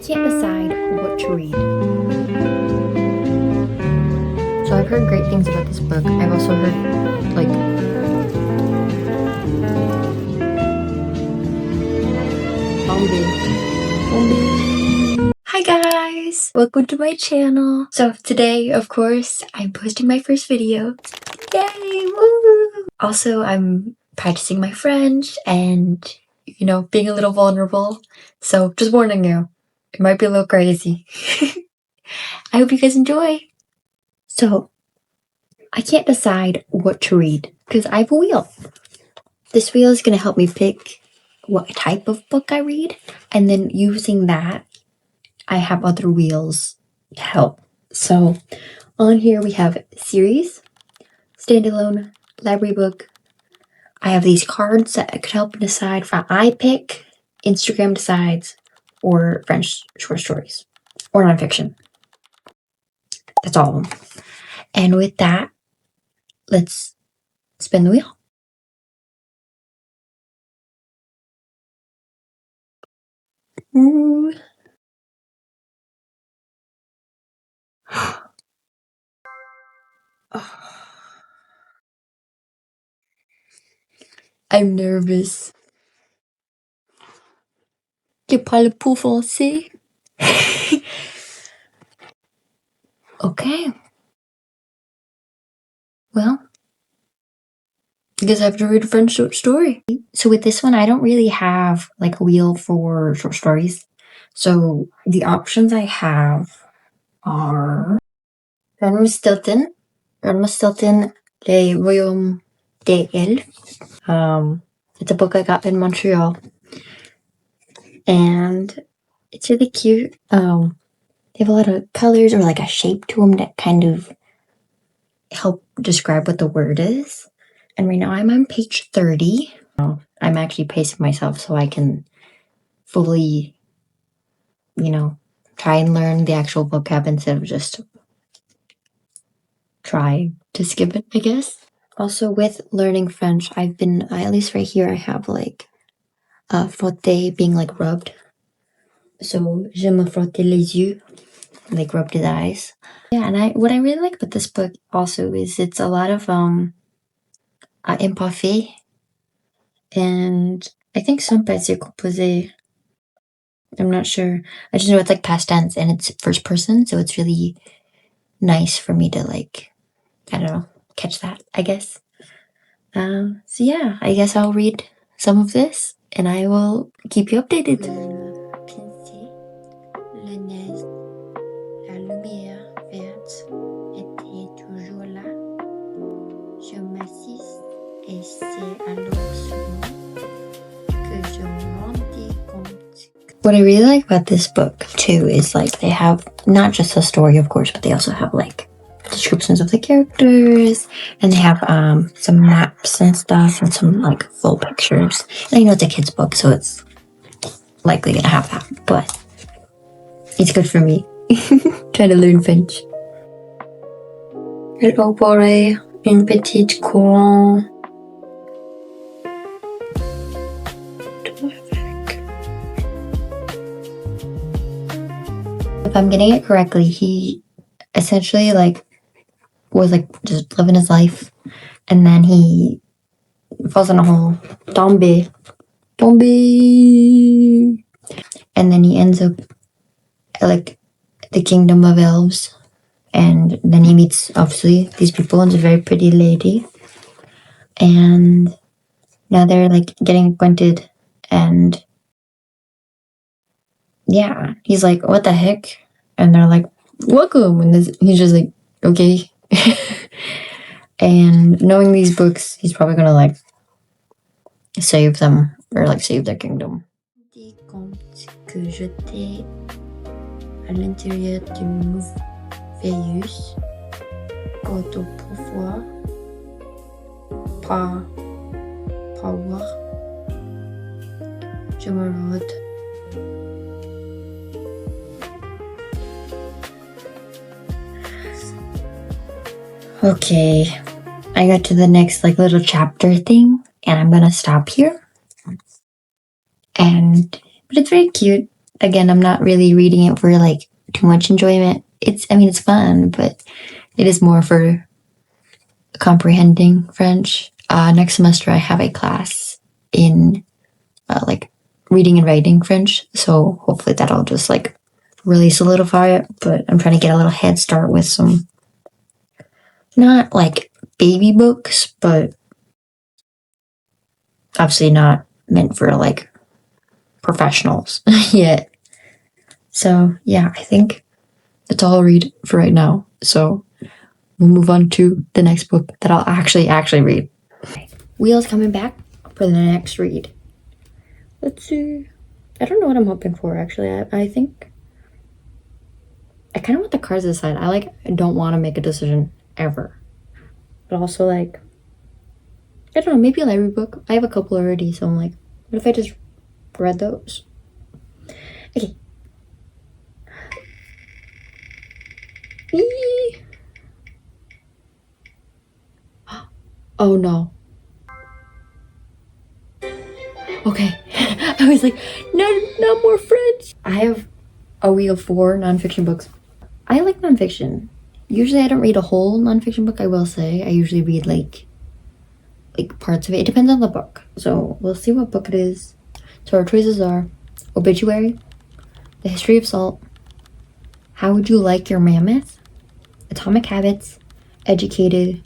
can't decide what to read. So I've heard great things about this book. I've also heard, like, Hi guys! Welcome to my channel. So today, of course, I'm posting my first video. Yay! Woo! Also, I'm practicing my French and, you know, being a little vulnerable. So just warning you, it might be a little crazy. I hope you guys enjoy. So, I can't decide what to read because I have a wheel. This wheel is going to help me pick what type of book I read, and then using that, I have other wheels to help. So, on here we have series, standalone, library book. I have these cards that could help me decide if I pick, Instagram decides, or French short stories, or nonfiction. That's all of them. And with that, let's spin the wheel. Ooh. I'm nervous. Je parle pas français. Okay. Well, I guess I have to read a French short story. So with this one, I don't really have like a wheel for short stories. So the options I have are Rumpelstiltskin, Les Royaumes des Elfes. It's a book I got in Montreal. And it's really cute. They have a lot of colors or like a shape to them that kind of help describe what the word is. And right now I'm on page 30. I'm actually pacing myself so I can fully, you know, try and learn the actual vocab instead of just trying to skip it, I guess. Also, with learning French, I've been, at least right here, I have like frotter being like rubbed. So, je me frotter les yeux, like rubbed his eyes. Yeah, and what I really like about this book also is it's a lot of imparfait, and I think son passé composé. I'm not sure. I just know it's like past tense and it's first person, so it's really nice for me to like, I don't know, catch that, I guess. So yeah, I guess I'll read some of this and I will keep you updated. La neige, la lumière verte était toujours là. Je m'assis et c'est alors seulement que je me rendis compte. What I really like about this book too is like they have not just a story, of course, but they also have like descriptions of the characters, and they have some maps and stuff and some like full pictures. And I know it's a kid's book, so it's likely gonna have that, but it's good for me. Trying to learn French. Elle aurait une petite couronne. If I'm getting it correctly, he essentially like was like just living his life, and then he falls in a hole, tombe, and then he ends up at like the kingdom of elves, and then he meets obviously these people, and it's a very pretty lady, and now they're like getting acquainted, and yeah, he's like, what the heck? And they're like, welcome, and he's just like, okay. And knowing these books, he's probably gonna like save them or like save their kingdom. Dis compte que j'étais à l'intérieur d'une veilleuse quant au pouvoir power je me rôde. Okay, I got to the next like little chapter thing, and I'm gonna stop here. But it's very cute. Again, I'm not really reading it for like too much enjoyment. I mean, it's fun, but it is more for comprehending French. Next semester, I have a class in like reading and writing French, so hopefully that'll just like really solidify it. But I'm trying to get a little head start with some, not like baby books, but obviously not meant for like professionals yet. So yeah, I think that's all I'll read for right now. So we'll move on to the next book that I'll actually read. Wheel's coming back for the next read. Let's see. I don't know what I'm hoping for, actually. I think I kind of want the cards to decide. I don't want to make a decision ever. But also, like, I don't know, maybe a library book. I have a couple already, so I'm like, what if I just read those? Okay. Eee. Oh no. Okay. I was like, no, not more French. I have a wheel of 4 nonfiction books. I like nonfiction. Usually I don't read a whole nonfiction book, I will say. I usually read like parts of it. It depends on the book. So we'll see what book it is. So our choices are Obituary, The History of Salt, How Would You Like Your Mammoth, Atomic Habits, Educated,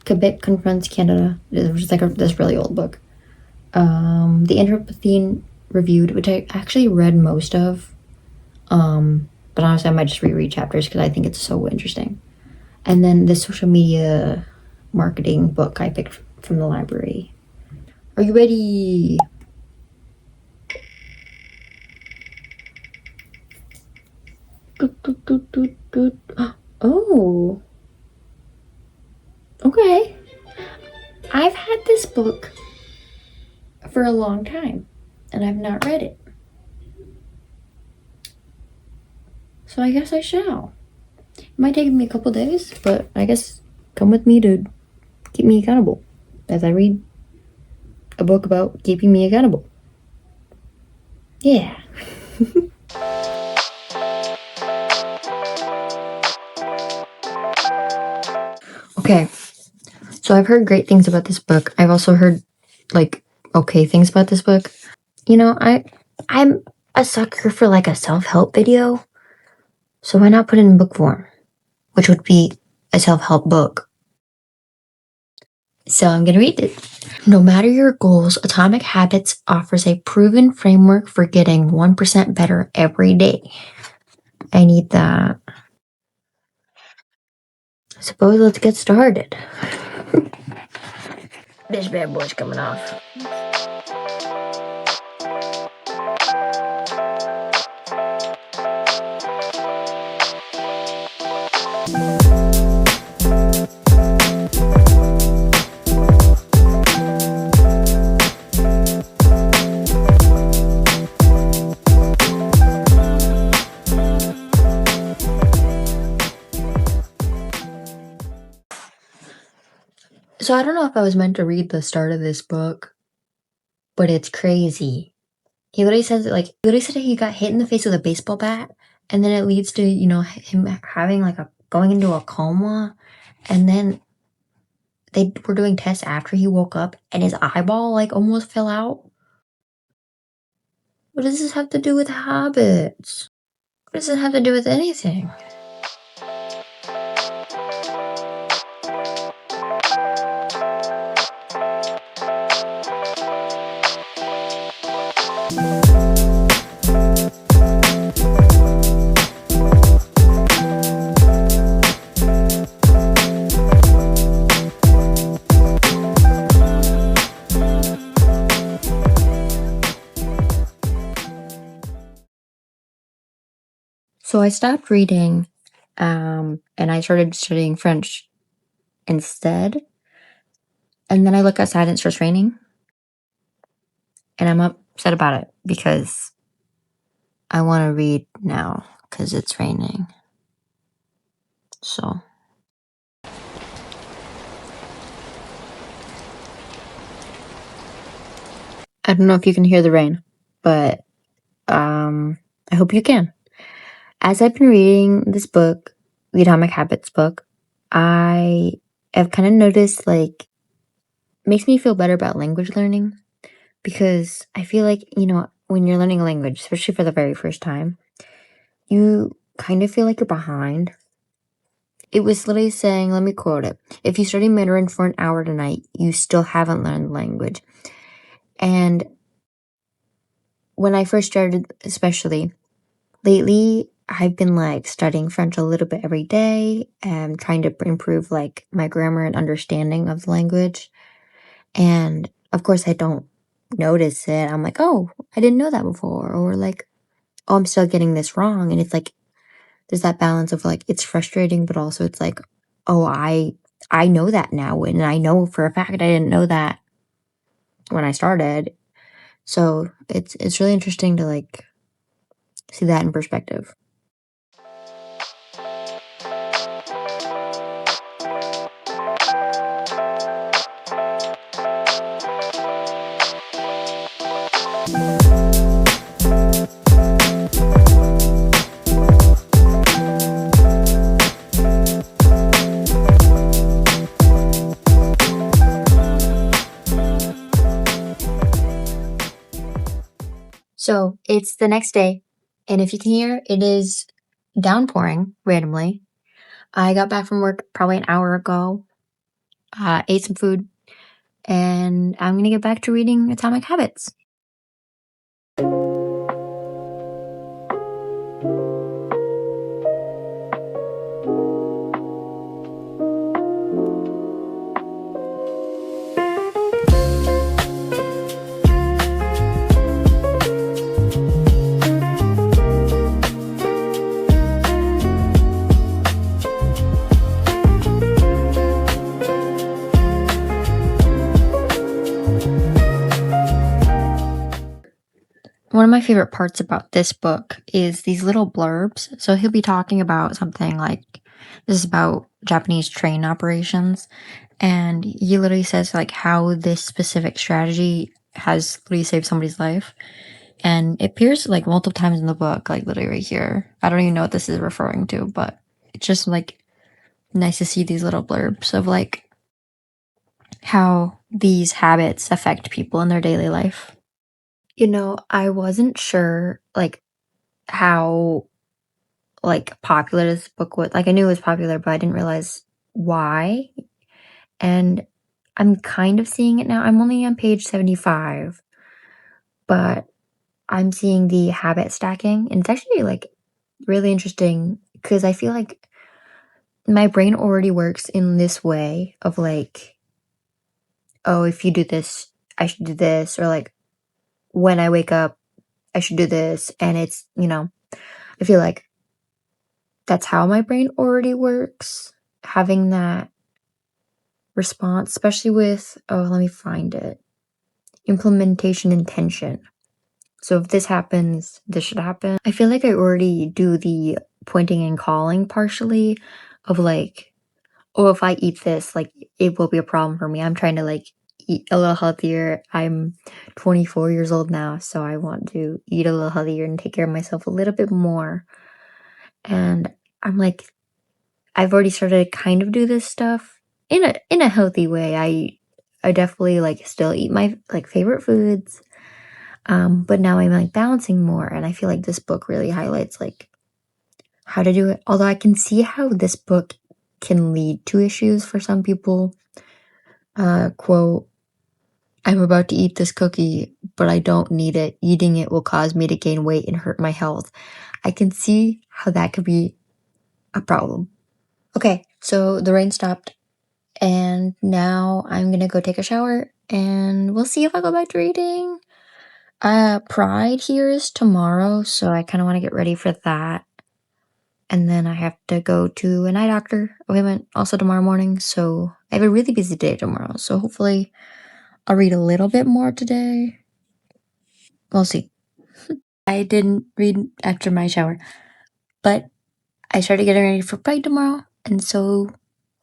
Quebec Confronts Canada, which is like this really old book. The Anthropocene Reviewed, which I actually read most of. But honestly, I might just reread chapters because I think it's so interesting. And then the social media marketing book I picked from the library. Are you ready? Oh. Okay. I've had this book for a long time and I've not read it. So I guess I shall. It might take me a couple days, but I guess come with me to keep me accountable as I read a book about keeping me accountable. Yeah. Okay. So I've heard great things about this book. I've also heard like okay things about this book. You know, I'm a sucker for like a self-help video. So why not put it in book form, which would be a self-help book. So I'm going to read it. No matter your goals, Atomic Habits offers a proven framework for getting 1% better every day. I need that. I suppose let's get started. This bad boy's coming off. So I don't know if I was meant to read the start of this book, but it's crazy. He literally says it like, he literally said he got hit in the face with a baseball bat, and then it leads to, you know, him having like going into a coma, and then they were doing tests after he woke up, and his eyeball like almost fell out. What does this have to do with habits? What does it have to do with anything? So I stopped reading, and I started studying French instead. And then I look outside and it starts raining. And I'm upset about it because I want to read now because it's raining. So. I don't know if you can hear the rain, but I I hope you can. As I've been reading this book, the Atomic Habits book, I have kind of noticed like makes me feel better about language learning because I feel like, when you're learning a language, especially for the very first time, you kind of feel like you're behind. It was literally saying, let me quote it: if you study Mandarin for an hour tonight, you still haven't learned the language. And when I first started, especially lately, I've been like studying French a little bit every day and trying to improve like my grammar and understanding of the language. And of course, I don't notice it. I'm like, oh, I didn't know that before. Or like, oh, I'm still getting this wrong. And it's like, there's that balance of like, it's frustrating, but also it's like, oh, I know that now. And I know for a fact I didn't know that when I started. So it's really interesting to like see that in perspective. So it's the next day, and if you can hear, it is downpouring randomly. I got back from work probably an hour ago, ate some food, and I'm gonna get back to reading Atomic Habits. One of my favorite parts about this book is these little blurbs. So he'll be talking about something like this is about Japanese train operations, and he literally says like how this specific strategy has literally saved somebody's life. And it appears like multiple times in the book, like literally right here. I don't even know what this is referring to, but it's just like nice to see these little blurbs of like how these habits affect people in their daily life. I wasn't sure like how like popular this book was. Like I knew it was popular, but I didn't realize why. And I'm kind of seeing it now. I'm only on page 75, but I'm seeing the habit stacking, and it's actually like really interesting because I feel like my brain already works in this way of like, oh, if you do this, I should do this, or like when I wake up, I should do this. And it's, I feel like that's how my brain already works, having that response, especially with, oh, let me find it, implementation intention. So if this happens, this should happen. I feel like I already do the pointing and calling partially of like, oh, if I eat this, like it will be a problem for me. I'm trying to like eat a little healthier. I'm 24 years old now, so I want to eat a little healthier and take care of myself a little bit more. And I'm like, I've already started to kind of do this stuff in a healthy way. I definitely like still eat my like favorite foods. But now I'm like balancing more, and I feel like this book really highlights like how to do it. Although I can see how this book can lead to issues for some people. Quote, I'm about to eat this cookie, but I don't need it. Eating it will cause me to gain weight and hurt my health. I can see how that could be a problem. Okay, so the rain stopped, and now I'm gonna go take a shower, and we'll see if I go back to reading. Pride here is tomorrow, so I kind of want to get ready for that. And then I have to go to an eye doctor appointment also tomorrow morning, so I have a really busy day tomorrow. So hopefully I'll read a little bit more today. We'll see. I didn't read after my shower, but I started getting ready for Pride tomorrow, and so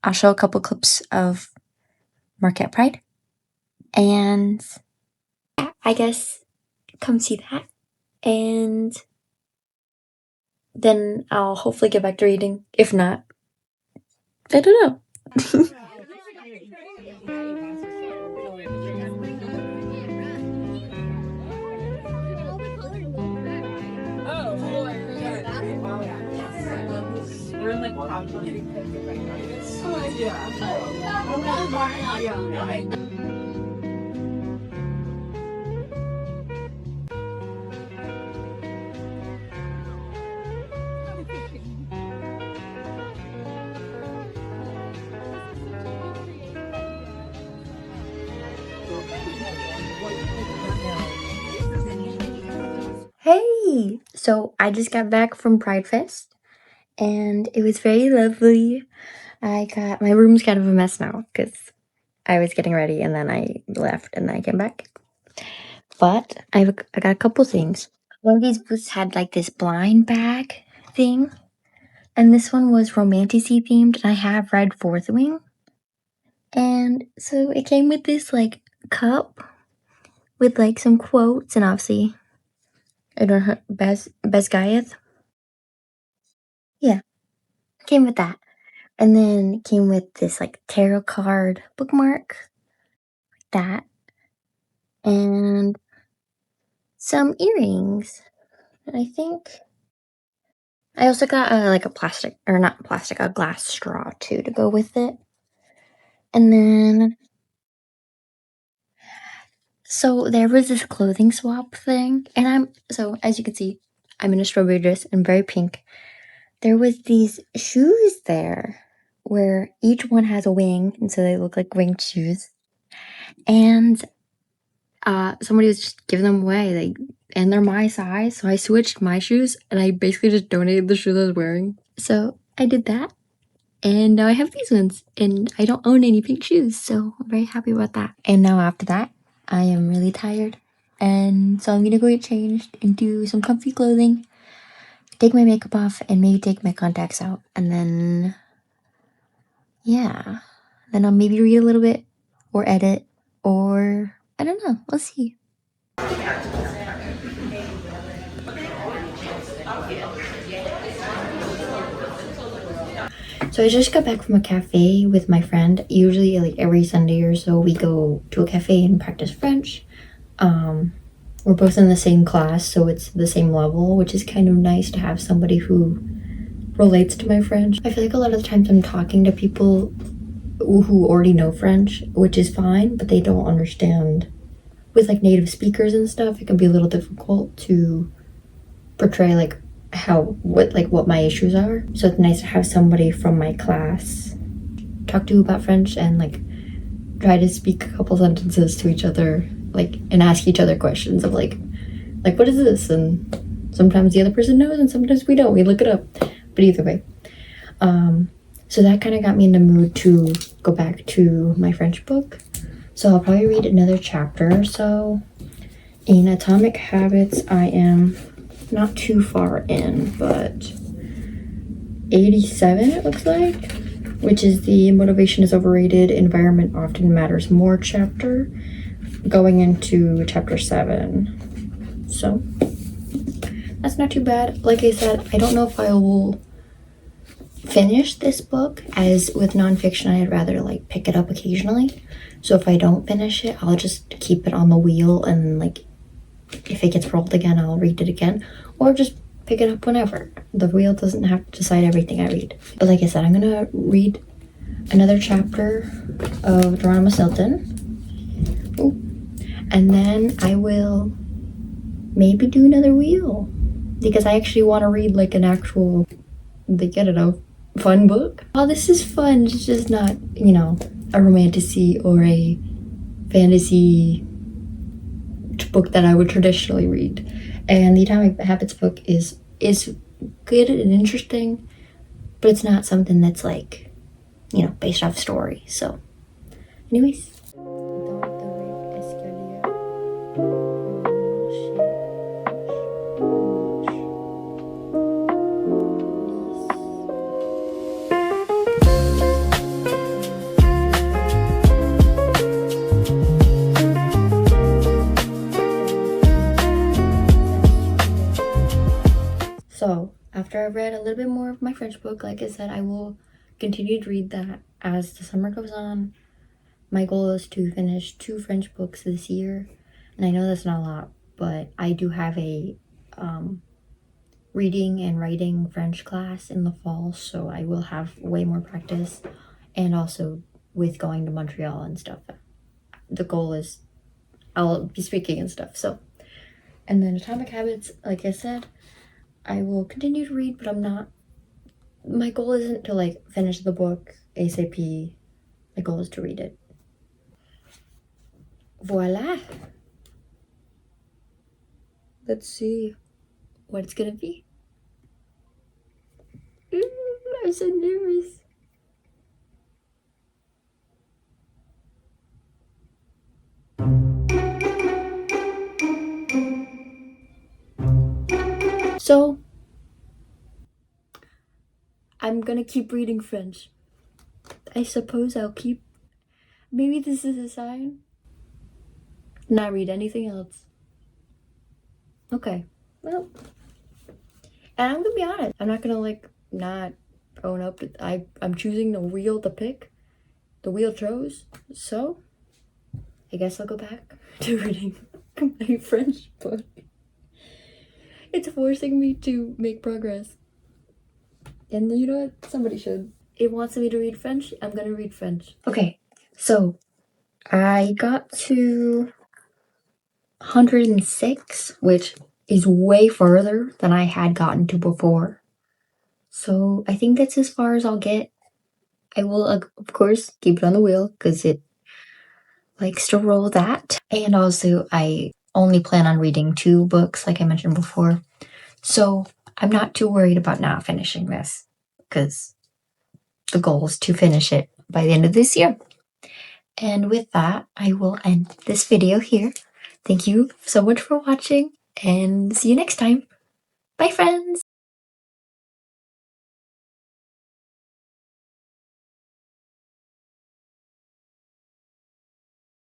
I'll show a couple clips of Marquette Pride, and yeah, I guess come see that. And then I'll hopefully get back to reading. If not, I don't know. Hey! So I just got back from Pride Fest and it was very lovely. My room's kind of a mess now because I was getting ready and then I left and then I came back. But I got a couple things. One of these booths had like this blind bag thing, and this one was romantic-y themed, and I have read Fourth Wing. And so it came with this like cup with like some quotes and obviously I don't know best Guyeth. Yeah, came with that. And then it came with this like tarot card bookmark, like that. And some earrings. And I think I also got like a plastic, or not plastic, a glass straw too to go with it. And then, so there was this clothing swap thing, and so as you can see, I'm in a strawberry dress and very pink. There was these shoes there where each one has a wing, and so they look like winged shoes. And somebody was just giving them away, and they're my size, so I switched my shoes, and I basically just donated the shoes I was wearing. So I did that, and now I have these ones, and I don't own any pink shoes, so I'm very happy about that. And now after that, I am really tired, and so I'm gonna go get changed into some comfy clothing, take my makeup off, and maybe take my contacts out, and then, yeah, then I'll maybe read a little bit, or edit, or I don't know, we'll see. So I just got back from a cafe with my friend. Usually like every Sunday or so we go to a cafe and practice French. We're both in the same class, so it's the same level, which is kind of nice to have somebody who relates to my French. I feel like a lot of the times I'm talking to people who already know French, which is fine, but they don't understand. With like native speakers and stuff, it can be a little difficult to portray like what my issues are. So it's nice to have somebody from my class talk to about French and like try to speak a couple sentences to each other, like, and ask each other questions of like what is this? And sometimes the other person knows and sometimes we don't, we look it up, but either way. So that kind of got me in the mood to go back to my French book. So I'll probably read another chapter or so. In Atomic Habits, I am not too far in, but 87 it looks like, which is the Motivation is Overrated, Environment Often Matters More chapter, going into chapter 7. So that's not too bad. Like I said, I don't know if I will finish this book. As with nonfiction, I'd rather like pick it up occasionally. So if I don't finish it, I'll just keep it on the wheel, and like if it gets rolled again, I'll read it again, or just pick it up whenever. The wheel doesn't have to decide everything I read. But like I said, I'm gonna read another chapter of Geronimo Stilton. Ooh. And then I will maybe do another wheel, because I actually want to read like an actual, like, I don't know, fun book. Oh, this is fun. It's just not, you know, a romantasy or a fantasy book that I would traditionally read. And the Atomic Habits book is good and interesting, but it's not something that's like, you know, based off story. So anyways. after I've read a little bit more of my French book, like I said, I will continue to read that as the summer goes on. My goal is to finish 2 French books this year, and I know that's not a lot, but I do have a reading and writing French class in the fall, so I will have way more practice. And also with going to Montreal and stuff, the goal is I'll be speaking and stuff. So, and then Atomic Habits, like I said, I will continue to read, but my goal isn't to like finish the book ASAP. My goal is to read it. Voila. Let's see what it's gonna be. I'm so nervous. So, I'm gonna keep reading French. I suppose I'll keep. Maybe this is a sign. Not read anything else. Okay. Well, and I'm gonna be honest. I'm not gonna like not own up to. I'm choosing the wheel to pick. The wheel chose. So, I guess I'll go back to reading my French book. It's forcing me to make progress. And you know what? Somebody should. It wants me to read French. I'm gonna read French. Okay, so I got to 106, which is way further than I had gotten to before. So I think that's as far as I'll get. I will, of course, keep it on the wheel because it likes to roll that. And also, I only plan on reading 2 books, like I mentioned before. So I'm not too worried about not finishing this because the goal is to finish it by the end of this year. And with that, I will end this video here. Thank you so much for watching and see you next time. Bye, friends!